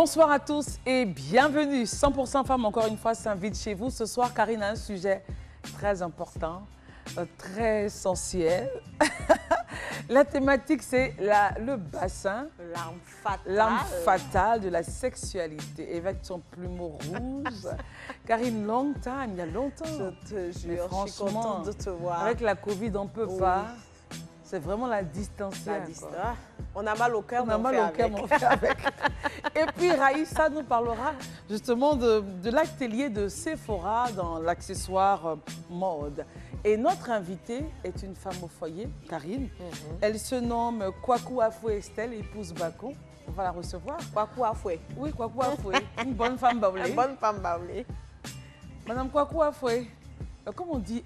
Bonsoir à tous et bienvenue. 100% femmes, encore une fois, s'invite chez vous. Ce soir, Karine a un sujet très important, très sensuel. La thématique, c'est le bassin, l'arme fatale de la sexualité. Avec son plumeau rouge. Karine, long time, il y a longtemps. Je te jure, mais franchement, je suis contente de te voir. Avec la Covid, on ne peut pas. C'est vraiment la distancielle. On a mal au cœur, mais on fait avec. Et puis Raïssa nous parlera justement de l'atelier de Sephora dans l'accessoire mode. Et notre invitée est une femme au foyer, Karine. Elle se nomme Kwaku Afoué Estelle, épouse Bacon. On va la recevoir. Kwaku Afoué. Oui, Kwaku Afoué. Une bonne femme baoulée. Une bonne femme baoulée. Madame Kwaku Afoué, comment on dit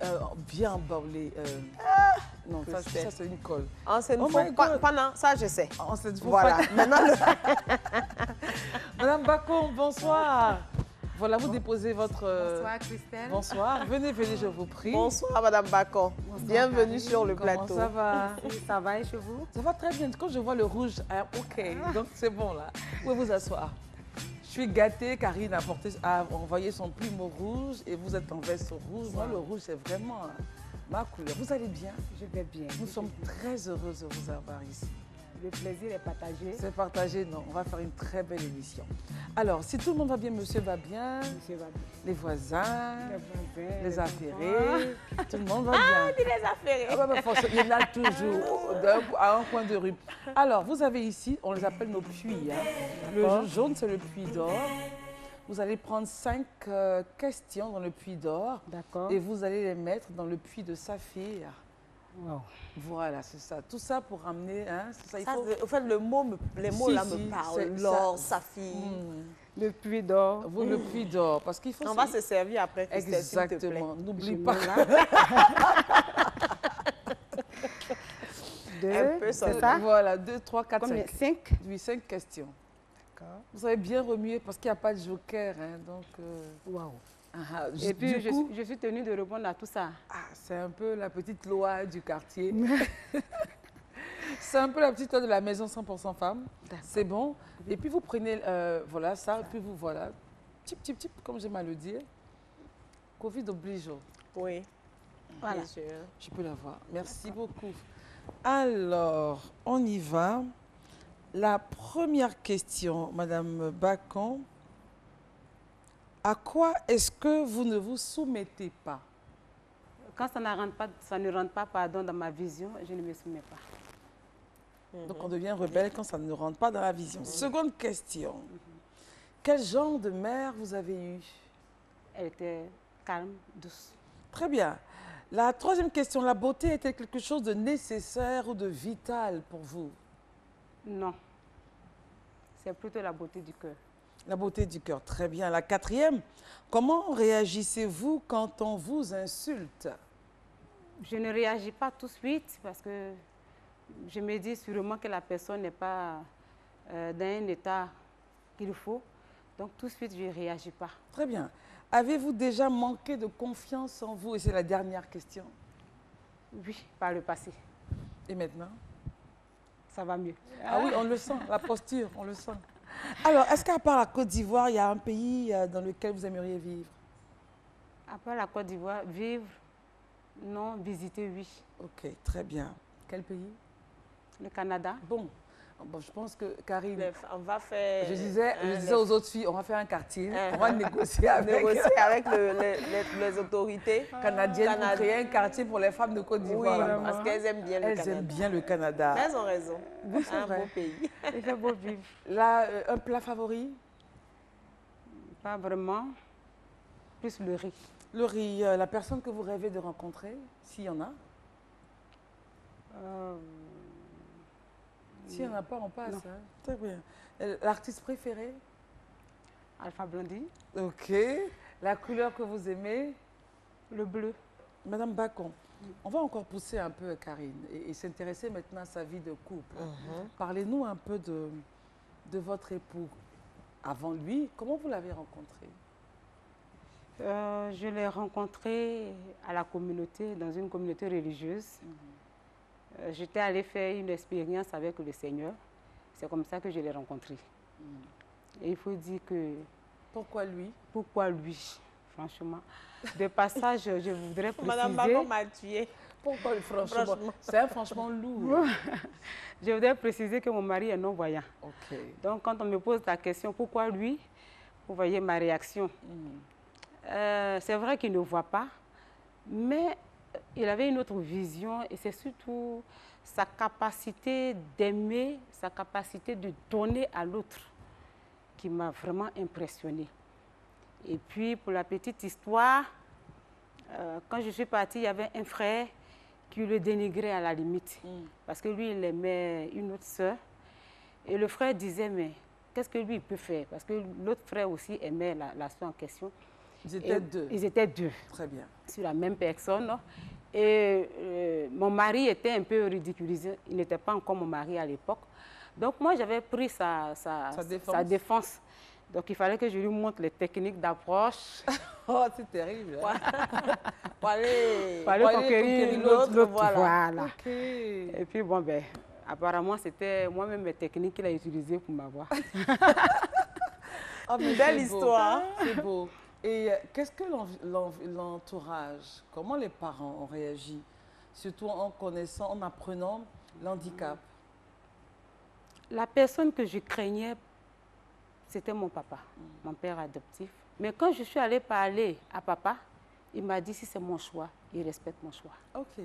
bien baoulée non, ça c'est une colle. Pendant ça, je sais. Voilà. Maintenant, Madame Bacon, bonsoir. Voilà, vous déposez votre... Bonsoir, Christelle. Bonsoir. Venez, je vous prie. Bonsoir, Madame Bacon. Bienvenue sur le plateau. Comment ça va? Ça va et chez vous? Ça va très bien. Quand je vois le rouge, OK. Donc, c'est bon, là. Vous pouvez vous asseoir. Je suis gâtée. Karine a envoyé son plumeau rouge et vous êtes en veste rouge. Moi, le rouge, c'est vraiment ma couleur. Vous allez bien? Je vais bien. Nous sommes très heureuses de vous avoir ici. Le plaisir est partagé. C'est partagé, non. On va faire une très belle émission. Alors, si tout le monde va bien, monsieur va bien. Monsieur va bien. Les voisins, les affairés, tout le monde va bien. Ah, dis les affairés. Ah, bah, il y en a toujours, à un coin de rue. Alors, vous avez ici, on les appelle nos puits. Hein. Le jaune, c'est le puits d'or. Vous allez prendre 5 questions dans le puits d'or. D'accord. Et vous allez les mettre dans le puits de saphir. Wow. Voilà, c'est ça. Tout ça pour ramener... Hein, ça, En fait, les mots là me parlent. L'or, saphir. Le puits d'or. Vous, le puits d'or. Parce qu'il faut... On va se servir après, Christelle, exactement. N'oublie pas. C'est ça? Voilà, 2, 3, 4, 5. 5? Oui, 5 questions. D'accord. Vous avez bien remué parce qu'il n'y a pas de joker. Hein, donc, Waouh. Et puis, je suis tenue de répondre à tout ça. C'est un peu la petite loi du quartier. C'est un peu la petite loi de la maison 100% femmes. C'est bon. Et puis, vous prenez, voilà ça, et puis vous, voilà, tip, tip, tip, comme j'aime à le dire. Covid oblige. Oui. Voilà. Je peux la voir. Merci beaucoup. Alors, on y va. La première question, Madame Bacon. À quoi est-ce que vous ne vous soumettez pas? Quand ça ne rentre pas pardon, dans ma vision, je ne me soumets pas. Donc on devient rebelle quand ça ne rentre pas dans la vision. Seconde question. Quel genre de mère vous avez eu? Elle était calme, douce. Très bien. La troisième question, la beauté était quelque chose de nécessaire ou de vital pour vous? Non. C'est plutôt la beauté du cœur. La beauté du cœur, très bien. La quatrième, comment réagissez-vous quand on vous insulte? Je ne réagis pas tout de suite parce que je me dis sûrement que la personne n'est pas dans un état qu'il faut. Donc tout de suite, je ne réagis pas. Très bien. Avez-vous déjà manqué de confiance en vous? Et c'est la dernière question. Oui, par le passé. Et maintenant? Ça va mieux. Ah oui, on le sent, la posture, on le sent. Alors, est-ce qu'à part la Côte d'Ivoire, il y a un pays dans lequel vous aimeriez vivre? À part la Côte d'Ivoire, vivre, non, visiter, oui. Ok, très bien. Quel pays? Le Canada. Bon, je pense que Karine... On va faire... Je disais aux autres filles, on va faire un quartier, on va négocier avec les autorités canadiennes pour créer un quartier pour les femmes de Côte d'Ivoire. Oui, parce qu'elles aiment bien le Canada. Elles aiment bien le Canada. Mais elles ont raison. C'est un beau pays. Il fait beau vivre. Là, un plat favori? Pas vraiment. Plus le riz. Le riz, la personne que vous rêvez de rencontrer, s'il y en a? S'il n'y en a pas, on passe. Hein. Très bien. L'artiste préféré? Alpha Blondy. Ok. La couleur que vous aimez? Le bleu. Madame Bacon, on va encore pousser un peu Karine et s'intéresser maintenant à sa vie de couple. Parlez-nous un peu de votre époux. Avant lui, comment vous l'avez rencontré? Je l'ai rencontré à la communauté, dans une communauté religieuse. J'étais allée faire une expérience avec le Seigneur. C'est comme ça que je l'ai rencontré. Et il faut dire que... Pourquoi lui? Pourquoi lui, franchement? De passage, je voudrais préciser... Madame Maman m'a tué. Pourquoi franchement? C'est franchement lourd. Je voudrais préciser que mon mari est non-voyant. Ok. Donc, quand on me pose la question, pourquoi lui? Vous voyez ma réaction. C'est vrai qu'il ne voit pas, mais il avait une autre vision et c'est surtout sa capacité d'aimer, sa capacité de donner à l'autre qui m'a vraiment impressionnée. Et puis, pour la petite histoire, quand je suis partie, il y avait un frère qui le dénigrait à la limite. Parce que lui, il aimait une autre sœur. Et le frère disait, mais qu'est-ce que lui, il peut faire? Parce que l'autre frère aussi aimait la sœur en question. Ils étaient deux. Ils étaient deux. Très bien. Sur la même personne. Et mon mari était un peu ridiculisé. Il n'était pas encore mon mari à l'époque. Donc, moi, j'avais pris sa défense. Donc, il fallait que je lui montre les techniques d'approche. Oh, c'est terrible. Pour aller conquérir l'autre. Voilà. Okay. Et puis, bon, ben, apparemment, c'était moi-même mes techniques qu'il a utilisées pour m'avoir. Oh, belle histoire. C'est beau. Et qu'est-ce que l'entourage, comment les parents ont réagi, surtout en connaissant, en apprenant l'handicap? La personne que je craignais, c'était mon papa, mon père adoptif. Mais quand je suis allée parler à papa, il m'a dit si c'est mon choix, il respecte mon choix. Ok.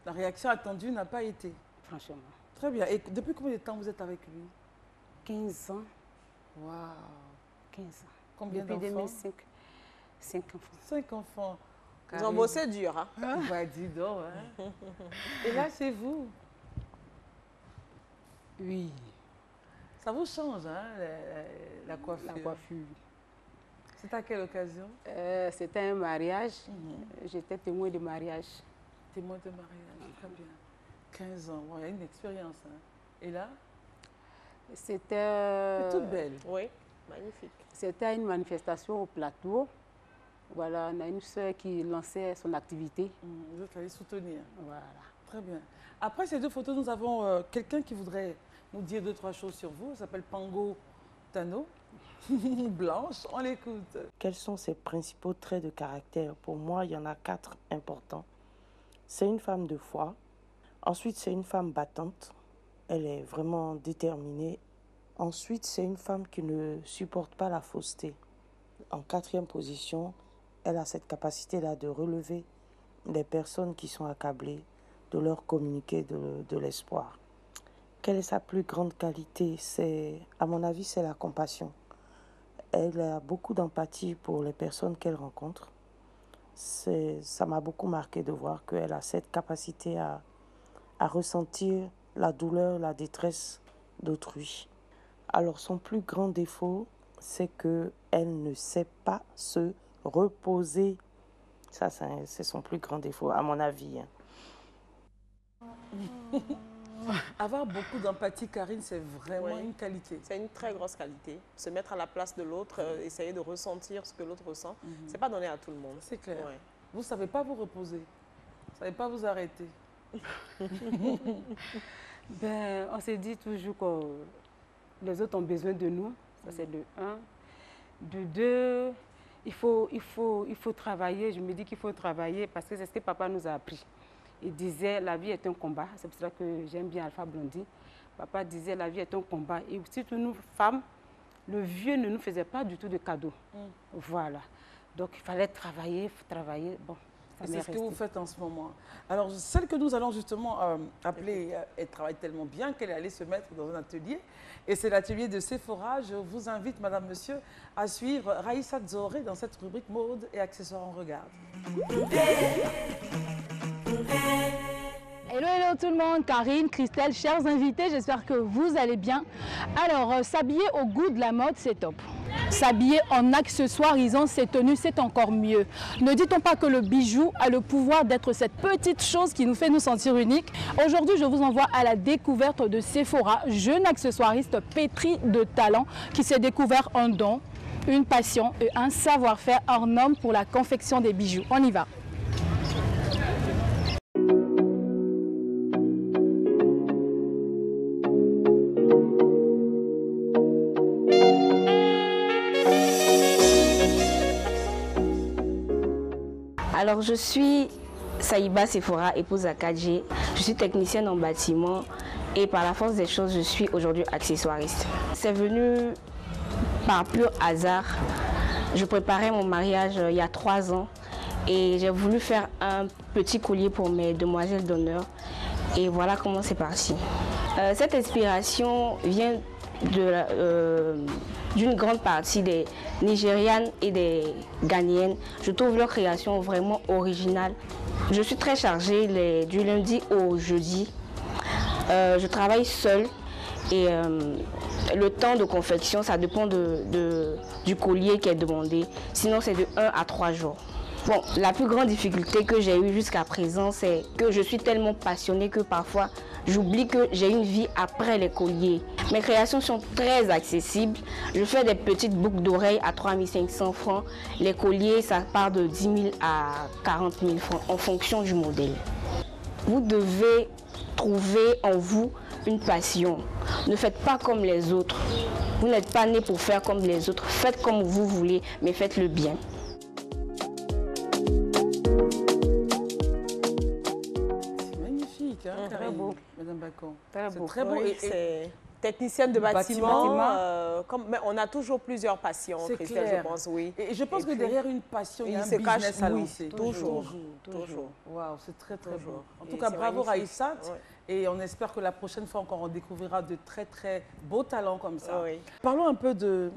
La réaction attendue n'a pas été? Franchement. Très bien. Et depuis combien de temps vous êtes avec lui? 15 ans. Waouh. 15 ans. Combien d'enfants? Depuis 2005. 5 enfants. 5 enfants. Ils ont bossé dur, hein? Bah, dis donc, hein. Et là, c'est vous? Oui. Ça vous change, hein, la coiffure? La coiffure. C'est à quelle occasion? C'était un mariage. J'étais témoin de mariage. Témoin de mariage, très bien. 15 ans, bon, il y a une expérience. Hein. Et là? C'était... toute belle. Oui, magnifique. C'était une manifestation au plateau. Voilà, on a une sœur qui lançait son activité. Vous êtes allé soutenir. Voilà. Très bien. Après ces deux photos, nous avons quelqu'un qui voudrait nous dire 2-3 choses sur vous. Elle s'appelle Pango Tano. Blanche, on l'écoute. Quels sont ses principaux traits de caractère? Pour moi, il y en a 4 importants. C'est une femme de foi. Ensuite, c'est une femme battante. Elle est vraiment déterminée. Ensuite, c'est une femme qui ne supporte pas la fausseté. En 4e position, elle a cette capacité-là de relever les personnes qui sont accablées, de leur communiquer de l'espoir. Quelle est sa plus grande qualité? À mon avis, c'est la compassion. Elle a beaucoup d'empathie pour les personnes qu'elle rencontre. Ça m'a beaucoup marqué de voir qu'elle a cette capacité à ressentir la douleur, la détresse d'autrui. Alors, son plus grand défaut, c'est qu'elle ne sait pas se reposer. Ça, c'est son plus grand défaut, à mon avis. Avoir beaucoup d'empathie, Karine, c'est vraiment une qualité. C'est une très grosse qualité. Se mettre à la place de l'autre, essayer de ressentir ce que l'autre ressent, c'est pas donné à tout le monde. C'est clair. Ouais. Vous ne savez pas vous reposer. Vous ne savez pas vous arrêter. Ben, on se dit toujours que les autres ont besoin de nous. Ça, c'est de 1. De 2, il faut travailler. Je me dis qu'il faut travailler parce que c'est ce que papa nous a appris. Il disait, la vie est un combat. C'est pour ça que j'aime bien Alpha Blondy. Papa disait, la vie est un combat. Et surtout nous, femmes, le vieux ne nous faisait pas du tout de cadeaux. Voilà. Donc, il fallait travailler. Bon, c'est ce que vous faites en ce moment. Alors, celle que nous allons justement appeler, elle travaille tellement bien qu'elle est allée se mettre dans un atelier. Et c'est l'atelier de Sephora. Je vous invite, madame, monsieur, à suivre Raïssa Zoré dans cette rubrique mode et accessoires en regard. Hello, hello tout le monde, Karine, Christelle, chers invités, j'espère que vous allez bien. Alors, s'habiller au goût de la mode, c'est top. S'habiller en accessoirisant ses tenues, c'est encore mieux. Ne dit-on pas que le bijou a le pouvoir d'être cette petite chose qui nous fait nous sentir uniques? Aujourd'hui, je vous envoie à la découverte de Sephora, jeune accessoiriste pétri de talent qui s'est découvert un don, une passion et un savoir-faire hors norme pour la confection des bijoux. On y va. Alors, je suis Saïba Sephora, épouse Akadji. Je suis technicienne en bâtiment et par la force des choses, je suis aujourd'hui accessoiriste. C'est venu par pur hasard. Je préparais mon mariage il y a 3 ans et j'ai voulu faire un petit collier pour mes demoiselles d'honneur. Et voilà comment c'est parti. Cette inspiration vient d'une grande partie des Nigérianes et des Ghanéennes. Je trouve leur création vraiment originale. Je suis très chargée du lundi au jeudi. Je travaille seule et le temps de confection, ça dépend du collier qui est demandé. Sinon, c'est de 1 à 3 jours. Bon, la plus grande difficulté que j'ai eue jusqu'à présent, c'est que je suis tellement passionnée que parfois, j'oublie que j'ai une vie après les colliers. Mes créations sont très accessibles. Je fais des petites boucles d'oreilles à 3 500 francs. Les colliers, ça part de 10 000 à 40 000 francs en fonction du modèle. Vous devez trouver en vous une passion. Ne faites pas comme les autres. Vous n'êtes pas né pour faire comme les autres. Faites comme vous voulez, mais faites-le bien. Très beau, Madame Bacon. C'est très beau. Oui, c'est technicienne de bâtiment. Mais on a toujours plusieurs passions, Christelle, je pense, oui. Et je pense que derrière une passion, il y a un business à lancer. Toujours. Waouh, c'est très, très beau. En tout cas, bravo Raïssat. Et on espère que la prochaine fois encore, on découvrira de très, très beaux talents comme ça. Oui. Parlons un peu de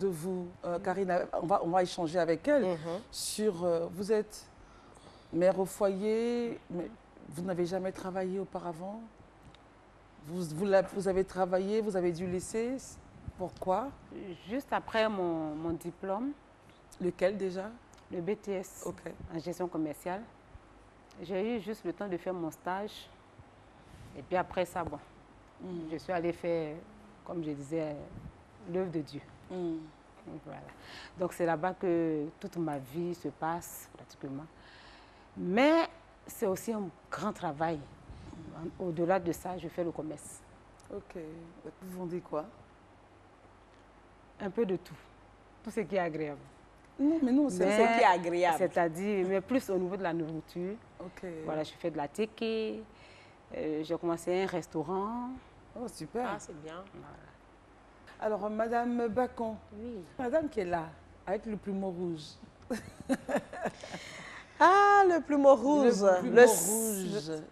vous, Karina. On va échanger avec elle sur... vous êtes mère au foyer, mais vous n'avez jamais travaillé auparavant. Vous avez travaillé, vous avez dû laisser. Pourquoi? Juste après mon diplôme. Lequel déjà? Le BTS en gestion commerciale. J'ai eu juste le temps de faire mon stage. Et puis après ça, bon, je suis allée faire, comme je disais, l'œuvre de Dieu. Voilà. Donc c'est là-bas que toute ma vie se passe pratiquement. Mais c'est aussi un grand travail. Au-delà de ça, je fais le commerce. Ok. Vous vendez quoi? Un peu de tout. Tout ce qui est agréable. Non, mais non, c'est ce qui est agréable. C'est-à-dire, mais plus au niveau de la nourriture. Ok. Voilà, je fais de la teke. J'ai commencé un restaurant. Oh, super. Ah, c'est bien. Voilà. Alors, Madame Bacon. Oui. Madame qui est là, avec le plumeau rouge. Ah, le plumeau rouge. Le rouge.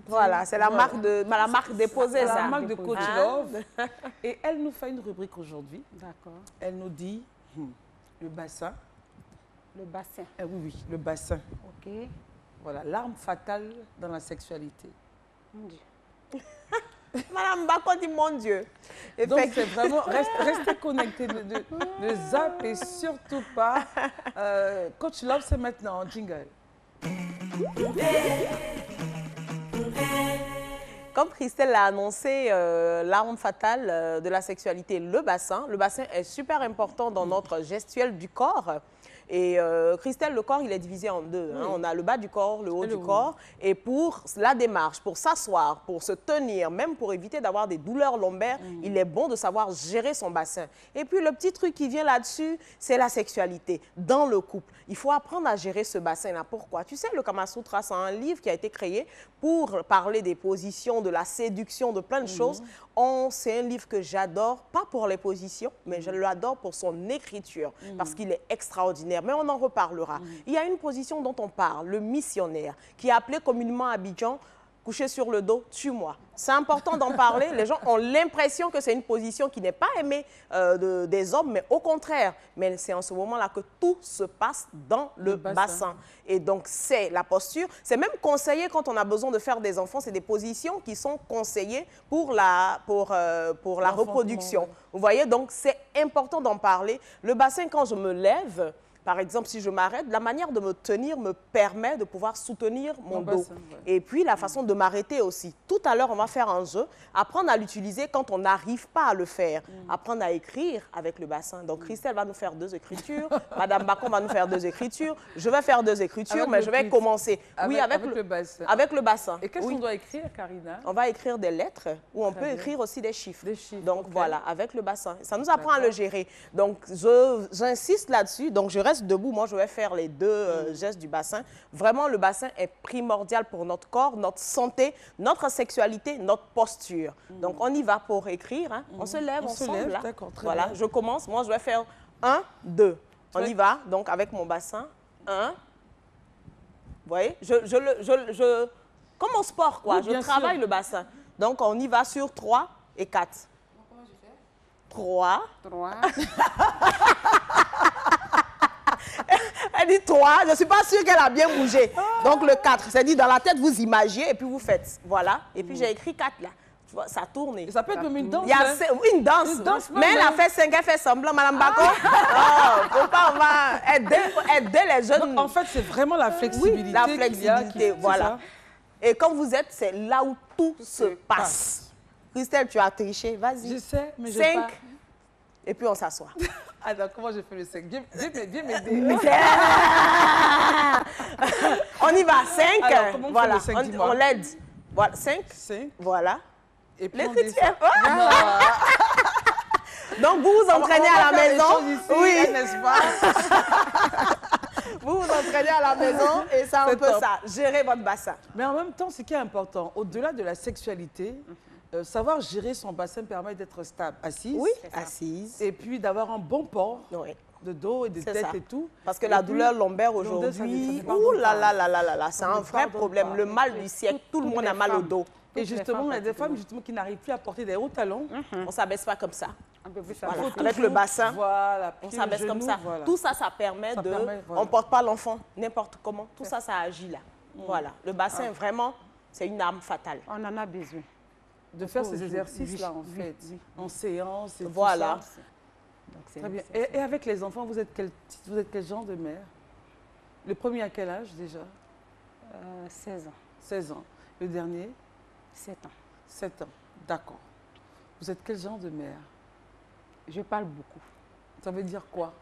Voilà, c'est la marque déposée, ça. La marque de Coach Love. Et elle nous fait une rubrique aujourd'hui. D'accord. Elle nous dit le bassin. Le bassin. Oui, le bassin. Ok. Voilà, l'arme fatale dans la sexualité. Mon Dieu. Madame Bacon dit mon Dieu. Et donc c'est vraiment, restez connectés, ne zappez surtout pas. Coach Love, c'est maintenant, jingle. Comme Christelle l'a annoncé, l'arme fatale de la sexualité, le bassin. Le bassin est super important dans notre gestuelle du corps. Et Christelle, le corps, il est divisé en deux. Hein. On a le bas du corps, le haut du corps. Et pour la démarche, pour s'asseoir, pour se tenir, même pour éviter d'avoir des douleurs lombaires, il est bon de savoir gérer son bassin. Et puis, le petit truc qui vient là-dessus, c'est la sexualité dans le couple. Il faut apprendre à gérer ce bassin-là. Pourquoi? Tu sais, le Kama Sutra, c'est un livre qui a été créé pour parler des positions, de la séduction, de plein de choses. C'est un livre que j'adore, pas pour les positions, mais je l'adore pour son écriture, parce qu'il est extraordinaire. Mais on en reparlera. Il y a une position dont on parle, le missionnaire, qui est appelé communément à Abidjan, couché sur le dos, tue-moi. C'est important d'en parler. Les gens ont l'impression que c'est une position qui n'est pas aimée des hommes, mais au contraire. Mais c'est en ce moment-là que tout se passe dans le bassin. Et donc, c'est la posture. C'est même conseillé quand on a besoin de faire des enfants. C'est des positions qui sont conseillées pour la reproduction. Ouais. Vous voyez, donc c'est important d'en parler. Le bassin, quand je me lève, par exemple, si je m'arrête, la manière de me tenir me permet de pouvoir soutenir mon dos. Bassin, ouais. Et puis, la façon de m'arrêter aussi. Tout à l'heure, on va faire un jeu. Apprendre à l'utiliser quand on n'arrive pas à le faire. Apprendre à écrire avec le bassin. Donc, Christelle va nous faire 2 écritures. Madame Bacon va nous faire 2 écritures. Je vais faire 2 écritures, avec mais je vais commencer. Avec le bassin. Avec le bassin. Et qu'est-ce qu'on doit écrire, Karina? On va écrire des lettres ou on peut écrire aussi des chiffres. Donc, voilà, avec le bassin. Ça nous apprend à le gérer. Donc, j'insiste là-dessus. Donc, je reste reste debout. Moi, je vais faire les deux gestes du bassin. Vraiment, le bassin est primordial pour notre corps, notre santé, notre sexualité, notre posture. Donc, on y va pour écrire. Hein. On se lève ensemble. Là. D'accord, très voilà, bien. je commence. Moi, je vais faire 1, 2. On y va. Donc, avec mon bassin. 1. Vous voyez, comme au sport, quoi. Oui, Je travaille le bassin. Donc, on y va sur 3 et 4. Comment je fais 3. 3. Elle dit 3. Je ne suis pas sûre qu'elle a bien bougé. Donc, le 4. C'est dit, dans la tête, vous imaginez et puis vous faites. Voilà. Et puis, j'ai écrit 4 là. Tu vois, ça tourne. Et ça peut être comme une danse. Il y a une danse. Mais elle a fait 5, elle fait semblant, Madame Bako. Non, faut pas, on va aider les jeunes. Donc, en fait, c'est vraiment la flexibilité. Oui, la flexibilité, voilà. Et quand vous êtes, c'est là où tout se passe. Christelle, tu as triché, vas-y. Je sais, mais je 5. Et puis on s'assoit. Alors, comment je fais le 5? Viens m'aider. On y va, 5. Alors, comment on fait voilà, le 5, dis-moi. on l'aide. Voilà, 5. 5. Voilà. Et puis Les on petits. descend. Donc, vous vous entraînez à la maison. Ici, Oui. n'est-ce pas? Vous vous entraînez à la maison et c'est un C'est peu top. ça. Gérez votre bassin. Mais en même temps, ce qui est important, au-delà de la sexualité, savoir gérer son bassin permet d'être stable, assise. Oui, assise. Et puis d'avoir un bon port Oui. de dos et de C'est tête ça. et tout. Parce que Et la puis, douleur lombaire ça aujourd'hui, ne ouh pardonne là pas. là là là là, c'est Ça un ne vrai pardonne problème. pas. Le mal du siècle, tout le monde a mal au dos. Et justement, il y a des femmes justement, qui n'arrivent plus à porter des hauts talons. On ne s'abaisse pas comme ça. Un peu plus Voilà. avant. Faut Avec toujours- le bassin, voilà, on pied, s'abaisse comme genou, ça. voilà. Tout ça, ça permet Ça de... permet, voilà. On ne porte pas l'enfant n'importe comment. Tout ça, ça agit là. Voilà. Le bassin, vraiment, c'est une arme fatale. On en a besoin. De faire Oh, ces oui, exercices-là, en oui, fait, oui. en séance et tout Voilà. ça. Donc, c'est- Très bien. c'est- Et avec les enfants, vous êtes quel genre de mère? Le premier à quel âge déjà? 16 ans, 16 ans. Le dernier? 7 ans. 7 ans. D'accord. Vous êtes quel genre de mère? Je parle beaucoup. Ça veut dire quoi?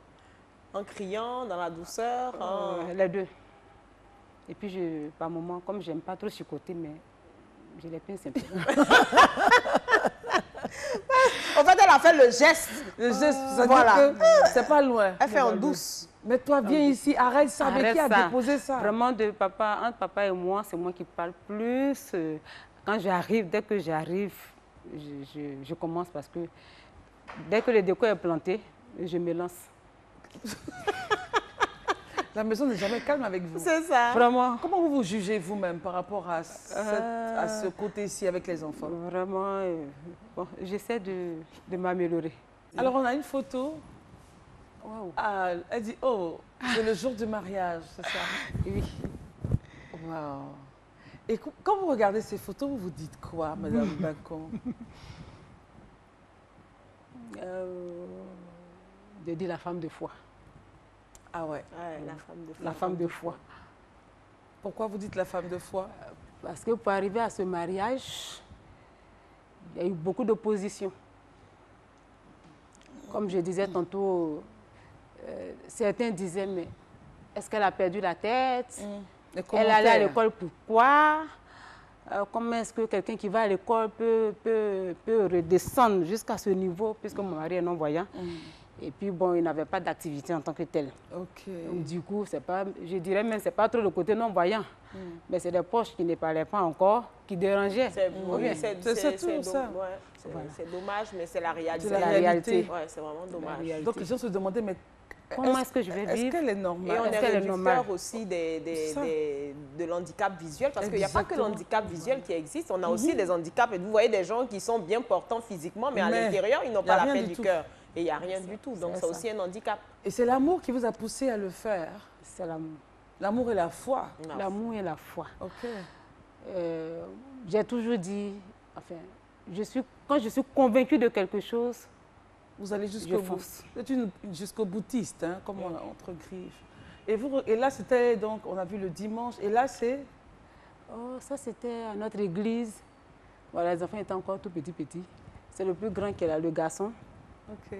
En criant, dans la douceur. Les deux. Et puis, par moment, comme j'aime pas trop chicoter, mais je les pince un peu. En fait, elle a fait le geste. Le geste, ça Voilà. veut dire que c'est pas loin. Elle fait en douce. Mais toi, viens ici, arrête ça. Mais Arrête qui a ça. déposé ça? Vraiment, entre papa et moi, c'est moi qui parle plus. Quand j'arrive, dès que j'arrive, je commence parce que dès que le décor est planté, je me lance. La maison n'est jamais calme avec vous. C'est ça. Vraiment, Comment vous vous jugez vous-même par rapport à ce côté-ci avec les enfants? vraiment, bon, j'essaie de m'améliorer. Alors, on a une photo. Waouh. Ah, elle dit, oh, c'est le jour du mariage, c'est ça? Oui. Waouh. Et quand vous regardez ces photos, vous vous dites quoi, Madame Bacon? De dire la femme de foi. Ah ouais. Ouais, la femme de La femme de foi. Pourquoi vous dites la femme de foi? Parce que pour arriver à ce mariage, il y a eu beaucoup d'opposition. Comme je disais tantôt, certains disaient, mais est-ce qu'elle a perdu la tête? Les Elle allait à commentaires. l'école pourquoi? Comment est-ce que quelqu'un qui va à l'école peut redescendre jusqu'à ce niveau, puisque mon mari est non-voyant? Et puis, bon, il n'avait pas d'activité en tant que tel. Ok. Donc, du coup, c'est pas, je dirais même, c'est pas trop le côté non-voyant. Mais c'est des poches qui ne parlaient pas encore, qui dérangeaient. C'est tout ça. ouais, c'est dommage, mais c'est la réalité. C'est la réalité. Ouais, c'est vraiment dommage. réalité. Donc les gens se demandaient, mais Comment est-ce que je vais est-ce vivre? qu'elle est Et normale? on Est-ce est qu'elle est réducteur normale? aussi ça. de l'handicap visuel, parce qu'il n'y a pas que Exactement. l'handicap visuel qui existe, on a aussi des handicaps. Et vous voyez des gens qui sont bien portants physiquement, mais à Mais l'intérieur, ils n'ont il y a pas la rien paix du du tout. cœur. Et il n'y a rien du tout. Donc c'est c'est ça. aussi un handicap. Et c'est l'amour qui vous a poussé à le faire. C'est l'amour. L'amour et la foi. Non. L'amour et la foi. Ok. J'ai toujours dit, enfin, quand je suis convaincue de quelque chose, Vous allez je jusqu'au bout. fonce. Vous êtes une jusqu'au boutiste, hein, comme on a entre griffes. Et là, c'était donc, on a vu le dimanche. Et là, c'est Oh, ça, c'était à notre église. Voilà, les enfants étaient encore tout petits. C'est le plus grand qui est là, le garçon. ok.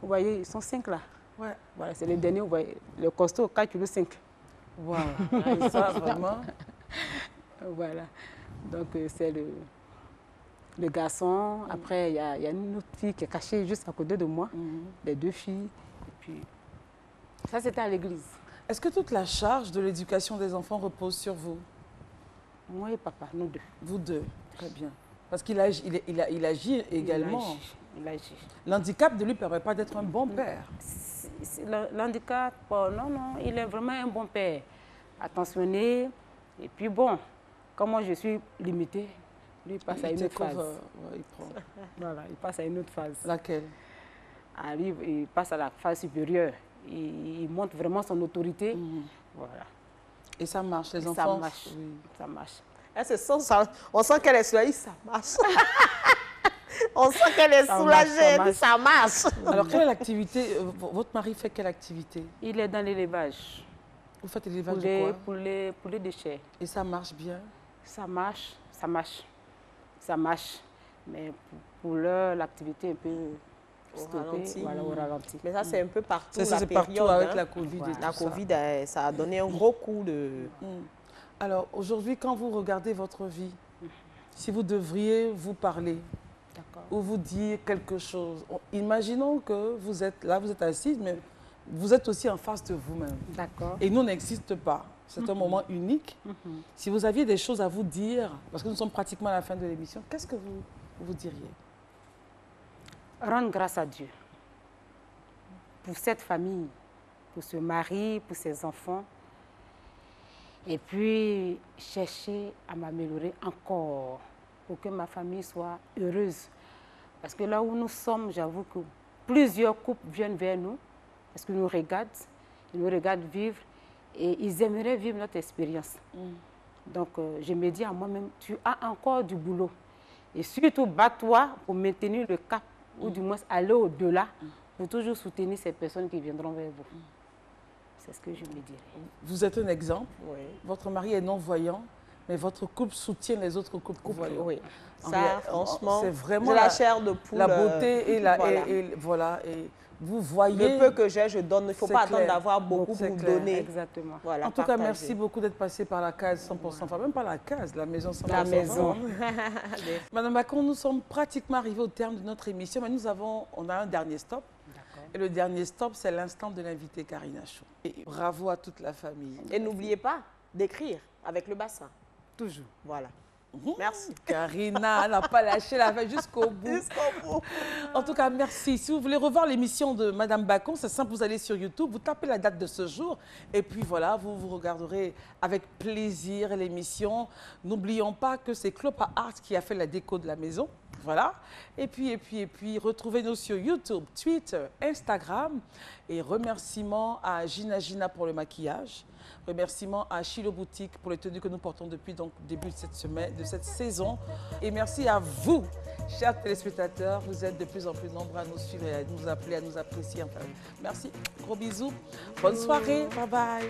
Vous voyez, ils sont 5 là. Ouais. Voilà, c'est le dernier, vous voyez, le costaud, 4,5 kg. Waouh. Et ça, vraiment. Voilà. Donc, c'est le garçon. Après, il y a une autre fille qui est cachée juste à côté de moi. Les deux filles. Et puis, Ça, c'était à l'église. Est-ce que toute la charge de l'éducation des enfants repose sur vous? Moi et papa, nous deux. Vous deux, très bien. Parce qu'il agit, il agit également. Il agit. L'handicap ne lui permet pas d'être un bon père. L'handicap, non, il est vraiment un bon père. Attentionné. Et puis bon, comme moi je suis limitée, lui il passe à une autre phase. Ouais, il prend. Voilà, il passe à une autre phase. Laquelle? Lui, il passe à la phase supérieure. Il montre vraiment son autorité. Voilà. Et ça marche, les enfants? Ça marche. Oui. Ça marche. On sent qu'elle est soulagée, ça marche. On sent qu'elle est soulagée, ça marche. Alors, quelle est l'activité? Votre mari fait quelle activité? Il est dans l'élevage. Vous faites l'élevage de quoi? Pour les déchets. Et ça marche bien? Ça marche. Mais pour l'heure, l'activité est un peu stoppée, au ralenti. Mais ça, c'est un peu partout. C'est partout avec la Covid. Voilà. La Covid, ça a donné un gros coup de... Alors, aujourd'hui, quand vous regardez votre vie, si vous devriez vous parler ou vous dire quelque chose, imaginons que vous êtes là, vous êtes assise, mais vous êtes aussi en face de vous-même. D'accord. Et nous, on n'existe pas. C'est un moment unique. Si vous aviez des choses à vous dire, parce que nous sommes pratiquement à la fin de l'émission, qu'est-ce que vous diriez? Rendre grâce à Dieu pour cette famille, pour ce mari, pour ses enfants. Et puis, chercher à m'améliorer encore pour que ma famille soit heureuse. Parce que là où nous sommes, j'avoue que plusieurs couples viennent vers nous parce qu'ils nous regardent vivre et ils aimeraient vivre notre expérience. Donc, je me dis à moi-même, tu as encore du boulot. Et surtout, bats-toi pour maintenir le cap ou du moins aller au-delà pour toujours soutenir ces personnes qui viendront vers vous. C'est ce que je me dirais. Vous êtes un exemple. Oui. Votre mari est non-voyant, mais votre couple soutient les autres couples voyants. Oui. Ça, franchement, c'est vraiment la chair de poule. La beauté et voilà. Et vous voyez... Le peu que j'ai, je donne. Il ne faut pas attendre d'avoir beaucoup pour donner. Exactement. Voilà, en tout cas, merci beaucoup d'être passé par la case 100%. Enfin, même pas la case, la maison 100%. La maison. Madame Bacon, nous sommes pratiquement arrivés au terme de notre émission, mais on a un dernier stop. Et le dernier stop, c'est l'instant de l'invité Karina Shaw. Et bravo à toute la famille. Et n'oubliez pas d'écrire avec le bassin. Toujours. Voilà. Merci. Karina n'a pas lâché la fête jusqu'au bout. En tout cas, merci. Si vous voulez revoir l'émission de Madame Bacon, c'est simple, vous allez sur YouTube, vous tapez la date de ce jour et puis voilà, vous regarderez avec plaisir l'émission. N'oublions pas que c'est Clopa Art qui a fait la déco de la maison. Voilà. Et puis, retrouvez-nous sur YouTube, Twitter, Instagram. Et remerciements à Gina pour le maquillage. Remerciements à Chilo Boutique pour les tenues que nous portons depuis le début de cette saison. Et merci à vous, chers téléspectateurs. Vous êtes de plus en plus nombreux à nous suivre et à nous appeler, à nous apprécier. Enfin, merci. Gros bisous. Bonne soirée. Bye bye.